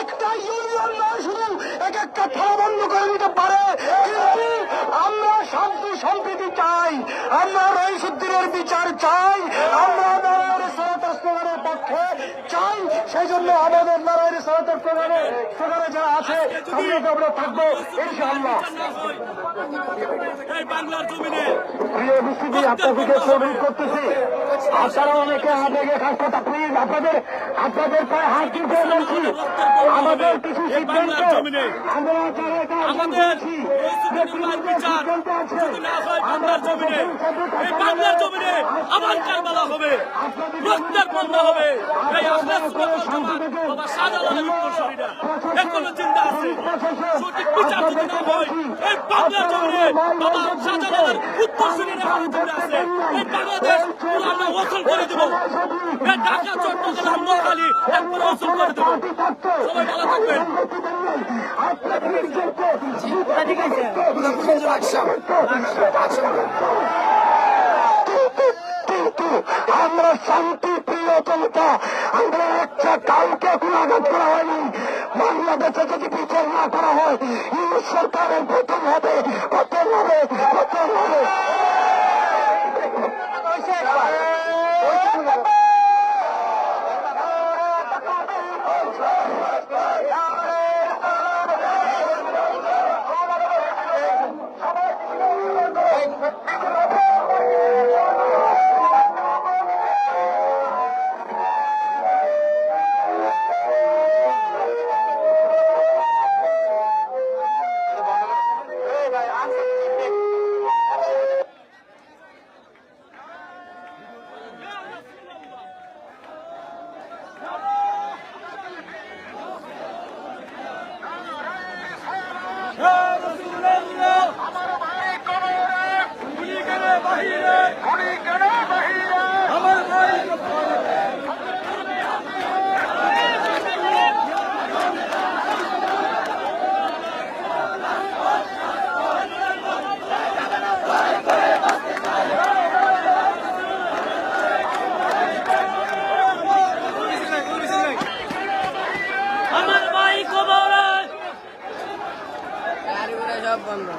একটা ইউনিয়ন নয়, শুধু এক একটা থানা বন্ধ করে দিতে পারে, কিন্তু আমরা শান্তি সম্প্রীতি চাই, আমরা রইসুদ্দিনের বিচার চাই, আমরা নারায়ণের সহায়তার স্লোগানের পক্ষে চাই। সেই জন্য আমাদের নারায়ণের সহায়তার স্লোগানে যারা আছে তাদের আমরা থাকবো ইনশাআল্লাহ। প্রিয় উপস্থিতি, আপনাদেরকে অনুরোধ করতেছি, আপনারা অনেকে আবেগে কাজ করতে, প্লিজ আপনাদের পায়ে হাত দিতে বলছি, আমাদের কিছু সিদ্ধান্ত আমরা আমাদের সিদ্ধান্ত আছে, বাংলার জমিনে, এই বাংলার জমিনে আবার কারবালা হবে, রক্তের বন্যা হবে। এই বাবা শাহজালালের উত্তরসূরিরা এখনো জিন্দা আছে, সঠিক বিচার যদি না হয় এই বাংলার জমিনে বাবা শাহজালালের উত্তরসূরিরা এখনো জিন্দা আছে। এই বাংলাদেশ পুরো আমরা ওসল করে দেবো, এই ঢাকা চট্টগ্রাম নোয়াখালী একবার ওসল করে দেবো। সবাই ভালো থাকবেন। কিন্তু আমরা শান্তি প্রিয় জনতা, আমরা একটা কাউকে কোনো আঘাত করা হয়নি। বাংলাদেশে যদি বিচার না করা হয়, ইউনিট সরকারের পতন হবে, পতন হবে, পতন হবে। সব বন্ধ।